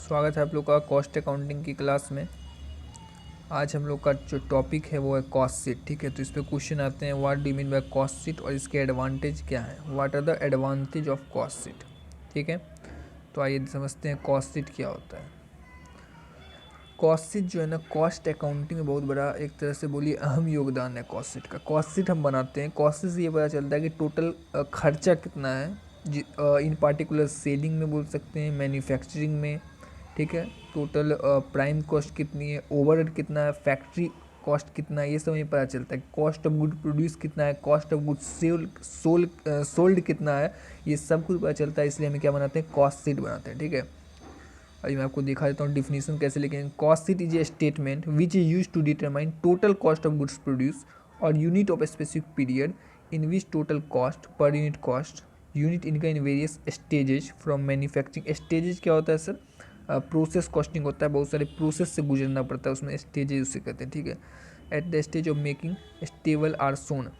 स्वागत है आप लोग का कॉस्ट अकाउंटिंग की क्लास में। आज हम लोग का जो टॉपिक है वो है कॉस्ट शीट। ठीक है, तो इस पे क्वेश्चन आते हैं what do mean by cost sheet और इसके एडवांटेज क्या है, what are the advantage of cost sheet. ठीक है, तो आइए समझते हैं कॉस्ट शीट क्या होता है। कॉस्ट शीट जो है ना, कॉस्ट अकाउंटिंग में बहुत बड़ा एक तरह से बोलिए अहम योगदान है कॉस्ट शीट का। कॉस्ट शीट हम बनाते हैं, कॉस्ट शीट से ये पता चलता है कि टोटल खर्चा कितना है, इन पार्टिकुलर सेलिंग में बोल सकते हैं, मैन्युफैक्चरिंग में। ठीक है, टोटल प्राइम कॉस्ट कितनी है, ओवरहेड कितना है, फैक्ट्री कॉस्ट कितना है, ये सब हमें पता चलता है। कॉस्ट ऑफ गुड प्रोड्यूस कितना है, कॉस्ट ऑफ गुड सोल्ड कितना है, ये सब कुछ पता चलता है। इसलिए हमें क्या बनाते हैं, कॉस्ट शीट बनाते हैं। ठीक है, अभी मैं आपको दिखा देता हूँ डिफिनीशन कैसे लिखेंगे। Cost sheet is a statement which is use to determine total cost of goods produce और unit of specific period in which total cost per unit cost unit इनका in various stages from manufacturing. Stages क्या होता है sir, process costing होता है, बहुत सारे process से गुजरना पड़ता है, उसमें स्टेजेस उसे कहते हैं। ठीक है, at the stage of making stable are shown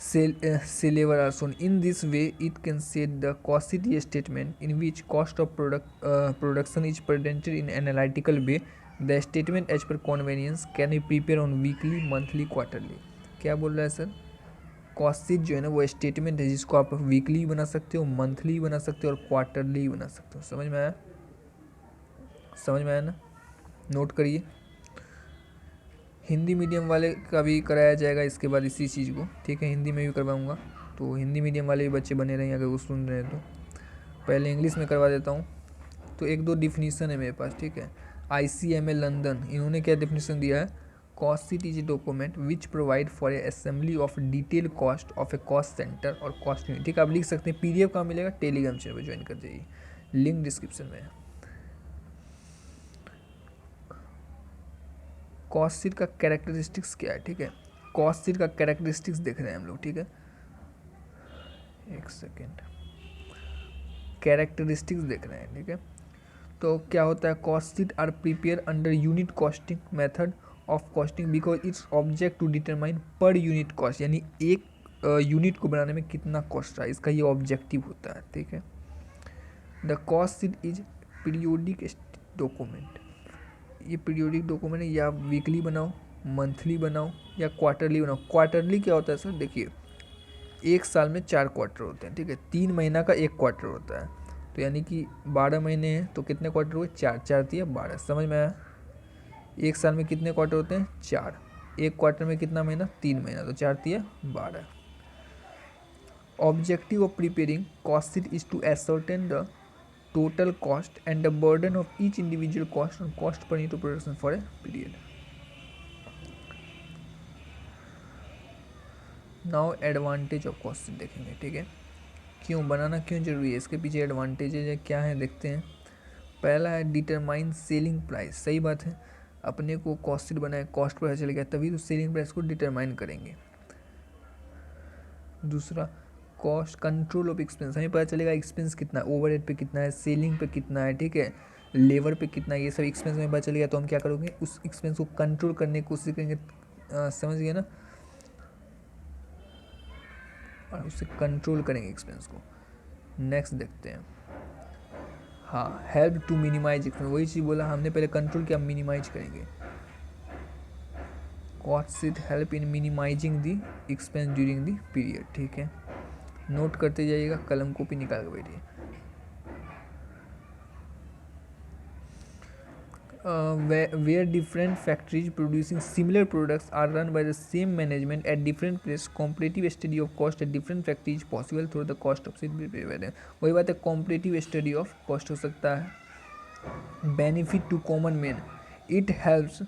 Salever are shown. In this way, it can set the cost sheet statement in which cost of production is presented in analytical way. The statement as per convenience can be prepared on weekly, monthly, quarterly. क्या बोल रहा है sir, cost sheet जो है ना वो statement है जिसको आप वीकली बना सकते हो, मंथली बना सकते हो और क्वार्टरली बना सकते हो। समझ में आया, समझ में आया ना, नोट करिए। हिंदी मीडियम वाले का भी कराया जाएगा इसके बाद इसी चीज़ को। ठीक है, हिंदी में भी करवाऊँगा, तो हिंदी मीडियम वाले भी बच्चे बने रहें अगर वो सुन रहे हैं तो। पहले इंग्लिश में करवा देता हूँ। तो एक दो डिफिनीसन है मेरे पास। ठीक है, ICMA लंदन, इन्होंने क्या डिफिनीसन दिया है, cost sheet is a document which provide for a assembly of detail cost of A cost centre और कॉस्ट यूनिट। ठीक है, आप लिख सकते हैं। PDF कहाँ मिलेगा, टेलीग्राम चैनल पर ज्वाइन कर जाइए, लिंक डिस्क्रिप्शन में है। कॉस्ट शीट का कैरेक्टरिस्टिक्स क्या है। ठीक है, कॉस्ट शीट का कैरेक्टरिस्टिक्स देख रहे हैं हम लोग। ठीक है, एक सेकेंड, कैरेक्टरिस्टिक्स देख रहे हैं। ठीक है, तो क्या होता है, cost sheet are prepare under unit costing method of costing because its object to determine per unit cost, यानी एक यूनिट को बनाने में कितना कॉस्ट रहा है, इसका ये ऑब्जेक्टिव होता है। ठीक है, the cost sheet is periodic document, ये पीरियोडिक डॉक्यूमेंट है, या वीकली बनाओ, मंथली बनाओ या क्वार्टरली बनाओ। क्वार्टरली क्या होता है सर, देखिए एक साल में 4 क्वार्टर होते हैं। ठीक है, 3 महीना का एक क्वार्टर होता है, तो यानी कि 12 महीने हैं तो कितने क्वार्टर हुए, 4, 4 दिया 12। समझ में आया, एक साल में कितने क्वार्टर होते हैं, 4, एक क्वार्टर में कितना महीना, 3 महीना, तो 4 दिया 12। Objective of preparing cost sheet is to ascertain the total cost and the burden of each individual cost on cost per unit of production for a period. Now advantage of cost sheet देखेंगे। ठीक है, क्यों बनाना क्यों जरूरी है, इसके पीछे advantages क्या है देखते हैं। पहला है डिटरमाइन सेलिंग प्राइस, सही बात है, अपने को कॉस्ट शीट बनाए, कॉस्ट पर चल गया तभी तो सेलिंग प्राइस को डिटरमाइन करेंगे। दूसरा, कॉस्ट कंट्रोल ऑफ एक्सपेंस, हमें पता चलेगा एक्सपेंस कितना है, ओवरहेड पे कितना है, सेलिंग पे कितना है, ठीक है, लेबर पे कितना है, ये सब एक्सपेंस हमें पता चलेगा तो हम क्या करोगे, उस एक्सपेंस को कंट्रोल करने की कोशिश करेंगे। समझ गए ना, और उससे कंट्रोल करेंगे एक्सपेंस को। नेक्स्ट देखते हैं, हाँ, हेल्प टू मिनिमाइज एक्सपेंस, वही चीज़ बोला हमने, पहले कंट्रोल किया, मिनिमाइज करेंगे। Cost sheet help in minimising the expense during the period. ठीक है, नोट करते जाइएगा, कलम कॉपी निकाल के बैठिए। Where different factories producing similar products are run by the same management at different place, comparative study of cost at different factories possible through the cost of sheet। वही बात है, comparative study of cost हो सकता है। benefit to common man, it helps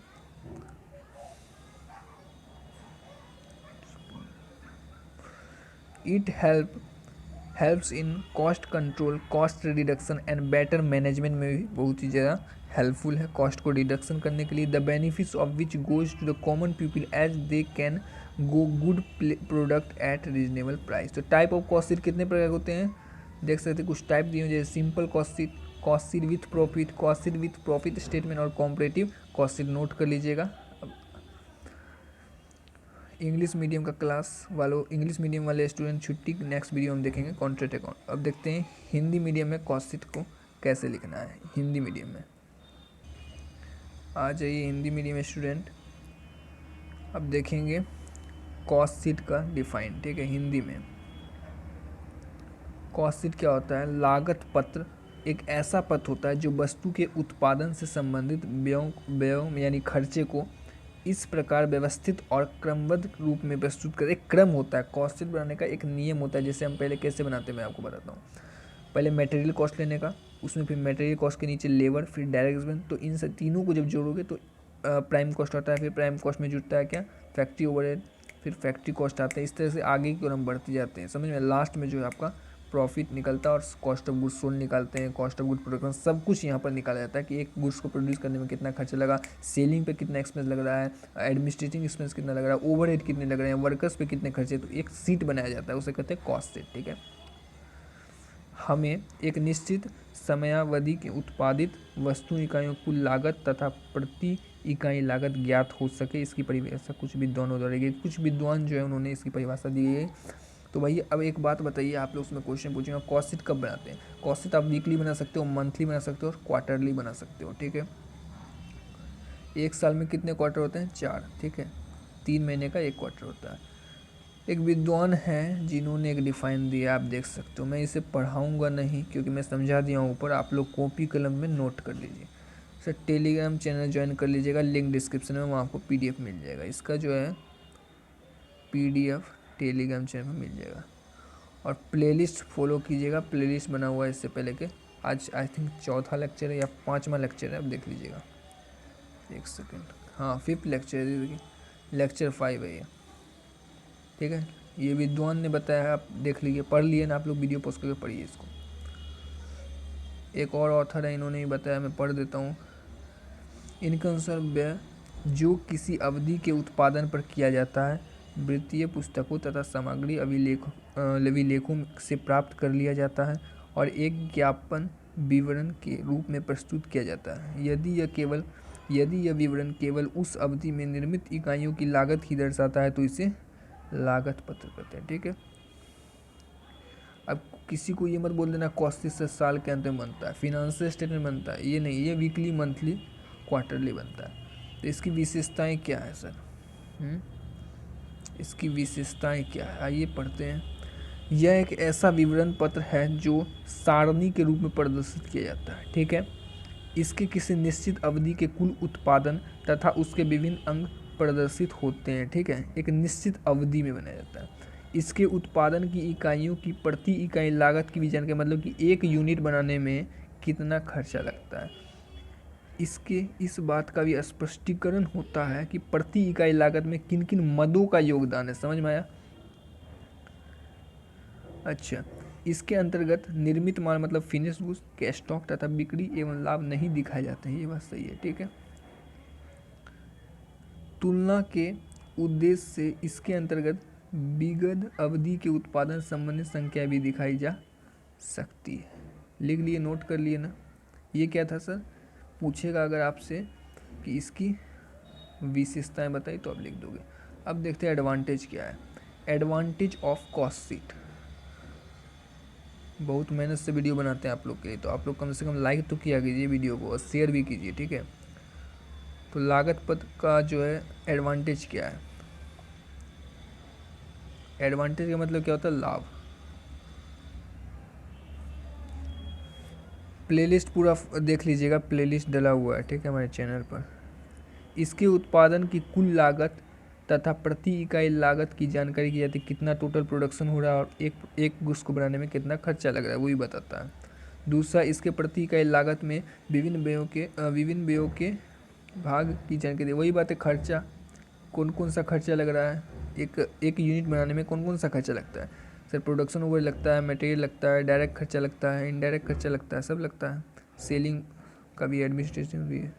helps in cost control, cost reduction and better management में भी बहुत ही ज़्यादा हेल्पफुल है कॉस्ट को रिडक्शन करने के लिए। The benefits of which goes to the common people as they can go good product at reasonable price. तो टाइप ऑफ कॉस्ट शीट कितने प्रकार होते हैं, देख सकते हैं, कुछ टाइप दिए जैसे simple cost sheet with profit, cost sheet with profit statement और कॉम्परेटिव कॉस्ट शीट। नोट कर लीजिएगा। इंग्लिश मीडियम का क्लास वालों, इंग्लिश मीडियम वाले स्टूडेंट छुट्टी, नेक्स्ट वीडियो हम देखेंगे कॉन्ट्रैक्ट अकाउंट। अब देखते हैं हिंदी मीडियम में कॉस्ट शीट को कैसे लिखना है हिंदी मीडियम में। आ जाइए हिंदी मीडियम स्टूडेंट, अब देखेंगे कॉस्ट शीट का डिफाइन, ठीक है। हिंदी में कॉस्ट शीट क्या होता है? लागत पत्र एक ऐसा पत्र होता है जो वस्तु के उत्पादन से संबंधित व्ययों यानी खर्चे को इस प्रकार व्यवस्थित और क्रमबद्ध रूप में प्रस्तुत कर, एक क्रम होता है। कॉस्ट शीट बनाने का एक नियम होता है। जैसे हम पहले कैसे बनाते हैं मैं आपको बताता हूँ। पहले मटेरियल कॉस्ट लेने का, उसमें फिर मटेरियल कॉस्ट के नीचे लेबर, फिर डायरेक्ट एक्सपेंस, तो इन सब तीनों को जब जोड़ोगे तो प्राइम कॉस्ट आता है। फिर प्राइम कॉस्ट में जुड़ता है क्या? फैक्ट्री ओवरहेड, फिर फैक्ट्री कॉस्ट आता है। इस तरह से आगे की ओर हम बढ़ते जाते हैं, समझ में। लास्ट में जो है आपका प्रॉफिट निकलता है और कॉस्ट ऑफ गुड्स सोल्ड निकालते हैं, कॉस्ट ऑफ गुड प्रोडक्शन, सब कुछ यहाँ पर निकाला जाता है कि एक गुड्स को प्रोड्यूस करने में कितना खर्चा लगा, सेलिंग पे कितना एक्सपेंस लग रहा है, एडमिनिस्ट्रेटिंग एक्सपेंस कितना लग रहा है, ओवरहेड कितने लग रहे हैं, वर्कर्स पे कितने खर्चे। तो एक सीट बनाया जाता है, उसे कहते हैं कॉस्ट शीट, ठीक है। हमें एक निश्चित समयावधि के उत्पादित वस्तु इकाइयों कुल लागत तथा प्रति इकाई लागत ज्ञात हो सके, इसकी परिभाषा कुछ विद्वानों द्वारा दी गई। कुछ विद्वान जो है उन्होंने इसकी परिभाषा दी है। तो भाई अब एक बात बताइए, आप लोग उसमें क्वेश्चन पूछेंगे कॉस्ट शीट कब बनाते हैं? कॉस्ट शीट आप वीकली बना सकते हो, मंथली बना सकते हो और क्वार्टरली बना सकते हो, ठीक है। एक साल में कितने क्वार्टर होते हैं? 4, ठीक है। 3 महीने का एक क्वार्टर होता है। एक विद्वान है जिन्होंने एक डिफाइन दिया, आप देख सकते हो। मैं इसे पढ़ाऊँगा नहीं क्योंकि मैं समझा दिया हूँ ऊपर, आप लोग कॉपी कलम में नोट कर लीजिए। सर टेलीग्राम चैनल ज्वाइन कर लीजिएगा, लिंक डिस्क्रिप्शन में, वहाँ आपको PDF मिल जाएगा। इसका जो है PDF टेलीग्राम चैनल में मिल जाएगा। और प्लेलिस्ट फॉलो कीजिएगा, प्लेलिस्ट बना हुआ है इससे पहले के। आज आई थिंक 4था लेक्चर है या 5वां लेक्चर है, अब देख लीजिएगा। एक सेकेंड, हाँ 5th लेक्चर है, देखिए लेक्चर 5 है ये, ठीक है। ये विद्वान ने बताया है, आप देख लीजिए, पढ़ लिए ना आप लोग, वीडियो पोस्ट करके पढ़िए इसको। एक और ऑथर है, इन्होंने ही बताया, मैं पढ़ देता हूँ। इनके अनुसार व्यय जो किसी अवधि के उत्पादन पर किया जाता है, वित्तीय पुस्तकों तथा सामग्री अभिलेखों से प्राप्त कर लिया जाता है और एक ज्ञापन विवरण के रूप में प्रस्तुत किया जाता है। यदि यह विवरण केवल उस अवधि में निर्मित इकाइयों की लागत ही दर्शाता है तो इसे लागत पत्र कहते हैं, ठीक है। अब किसी को ये मत बोल देना कॉस्ट शीट साल के अंत में बनता है, फाइनेंशियल स्टेटमेंट बनता है, ये नहीं, ये वीकली, मंथली, क्वार्टरली बनता है। तो इसकी विशेषताएं क्या है सर? इसकी विशेषताएं क्या है, आइए पढ़ते हैं। यह एक ऐसा विवरण पत्र है जो सारणी के रूप में प्रदर्शित किया जाता है, ठीक है। इसके किसी निश्चित अवधि के कुल उत्पादन तथा उसके विभिन्न अंग प्रदर्शित होते हैं, ठीक है। एक निश्चित अवधि में बनाया जाता है। इसके उत्पादन की इकाइयों की प्रति इकाई लागत की भी जानकारी, मतलब कि एक यूनिट बनाने में कितना खर्चा लगता है, इसके इस बात का भी स्पष्टीकरण होता है कि प्रति इकाई लागत में किन किन मदों का योगदान है। समझ में आया? अच्छा, इसके अंतर्गत निर्मित माल मतलब फिनिश गुड्स के स्टॉक तथा बिक्री एवं लाभ नहीं दिखाए जाते हैं, ये बात सही है, ठीक है। तुलना के उद्देश्य से इसके अंतर्गत विगत अवधि के उत्पादन संबंधित संख्या भी दिखाई जा सकती है। लिख लिए, नोट कर लिए ना। ये क्या था सर? पूछेगा अगर आपसे कि इसकी विशेषताएं बताइए तो आप लिख दोगे। अब देखते हैं एडवांटेज क्या है। Advantage of cost sheet. बहुत मेहनत से वीडियो बनाते हैं आप लोग के लिए, तो आप लोग कम से कम लाइक तो किया कीजिए वीडियो को और शेयर भी कीजिए, ठीक है। तो लागत पत्र का जो है एडवांटेज क्या है? एडवांटेज का मतलब क्या होता है? लाभ। प्लेलिस्ट पूरा देख लीजिएगा, प्लेलिस्ट डला हुआ है, ठीक है, हमारे चैनल पर। इसके उत्पादन की कुल लागत तथा प्रति इकाई लागत की जानकारी की जाती है, कितना टोटल प्रोडक्शन हो रहा है और एक गुड्स को बनाने में कितना खर्चा लग रहा है, वो भी बताता है। दूसरा, इसके प्रति इकाई लागत में विभिन्न व्ययों के भाग की जानकारी, वही बात है, खर्चा, कौन कौन सा खर्चा लग रहा है, एक यूनिट बनाने में कौन कौन सा खर्चा लगता है। सर प्रोडक्शन ओवर लगता है, मटेरियल लगता है, डायरेक्ट खर्चा लगता है, इनडायरेक्ट खर्चा लगता है, सब लगता है, सेलिंग का भी, एडमिनिस्ट्रेशन भी है।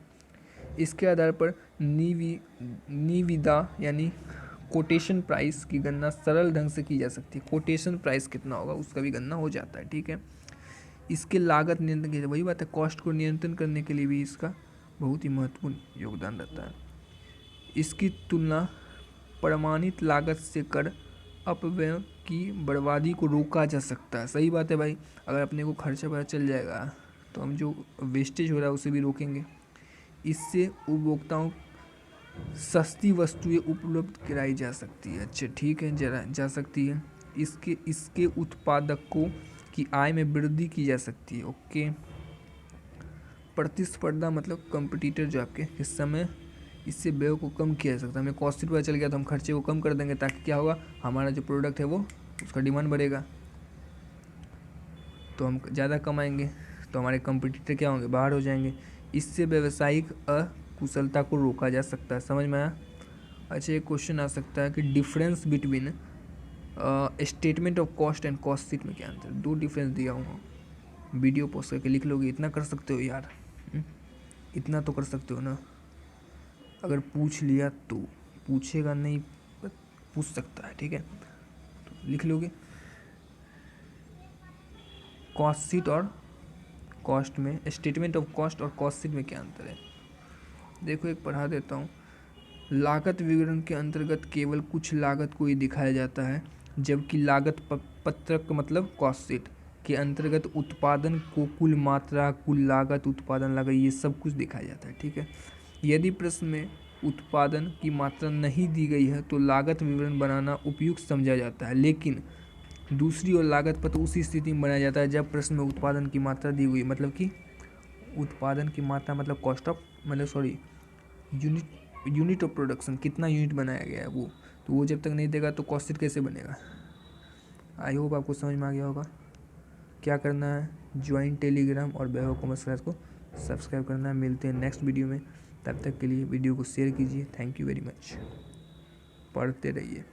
इसके आधार पर निविदा यानी कोटेशन प्राइस की गणना सरल ढंग से की जा सकती है। कोटेशन प्राइस कितना होगा उसका भी गणना हो जाता है, ठीक है। इसके लागत नियंत्रण की, वही बात है, कॉस्ट को नियंत्रण करने के लिए भी इसका बहुत ही महत्वपूर्ण योगदान रहता है। इसकी तुलना प्रमाणित लागत से कर अपव्यय की बर्बादी को रोका जा सकता है। सही बात है भाई, अगर अपने को खर्चा पता चल जाएगा तो हम जो वेस्टेज हो रहा है उसे भी रोकेंगे। इससे उपभोक्ताओं सस्ती वस्तुएं उपलब्ध कराई जा सकती है। अच्छा ठीक है, जरा जा सकती है। इसके इसके उत्पादकों की आय में वृद्धि की जा सकती है। ओके, प्रतिस्पर्धा मतलब कंपटीटर जो आपके इस समय, इससे व्यय को कम किया जा सकता है। हमें कॉस्ट शीट पता चल गया तो हम खर्चे को कम कर देंगे, ताकि क्या होगा, हमारा जो प्रोडक्ट है वो उसका डिमांड बढ़ेगा, तो हम ज़्यादा कमाएंगे, तो हमारे कंपटीटर क्या होंगे, बाहर हो जाएंगे। इससे व्यावसायिक अकुशलता को रोका जा सकता है। समझ में आया। अच्छा, एक क्वेश्चन आ सकता है कि difference between statement of cost and cost sheet में क्या अंतर है। दो डिफरेंस दिया हुआ, वीडियो पोस्ट करके लिख लोगे, इतना कर सकते हो यार, इतना तो कर सकते हो ना। अगर पूछ लिया तो, पूछेगा नहीं पूछ सकता है, ठीक है, तो लिख लोगे। कॉस्ट शीट और कॉस्ट में, स्टेटमेंट ऑफ कॉस्ट और कॉस्ट शीट में क्या अंतर है। देखो एक पढ़ा देता हूँ। लागत विवरण के अंतर्गत केवल कुछ लागत को ही दिखाया जाता है, जबकि लागत पत्रक मतलब कॉस्ट शीट के अंतर्गत उत्पादन को कुल मात्रा, कुल लागत, उत्पादन लागत, ये सब कुछ दिखाया जाता है। ठीक है, यदि प्रश्न में उत्पादन की मात्रा नहीं दी गई है तो लागत विवरण बनाना उपयुक्त समझा जाता है, लेकिन दूसरी ओर लागत पत्र उसी स्थिति में बनाया जाता है जब प्रश्न में उत्पादन की मात्रा दी हुई, मतलब कि उत्पादन की मात्रा मतलब कॉस्ट ऑफ, मतलब सॉरी यूनिट ऑफ प्रोडक्शन, कितना यूनिट बनाया गया है वो, तो वो जब तक नहीं देगा तो कॉस्ट शीट कैसे बनेगा। आई होप आपको समझ में आ गया होगा। क्या करना है, ज्वाइन टेलीग्राम और वैभव कॉमर्स क्लास को सब्सक्राइब करना है। मिलते हैं नेक्स्ट वीडियो में, तब तक के लिए वीडियो को शेयर कीजिए। थैंक यू वेरी मच, पढ़ते रहिए।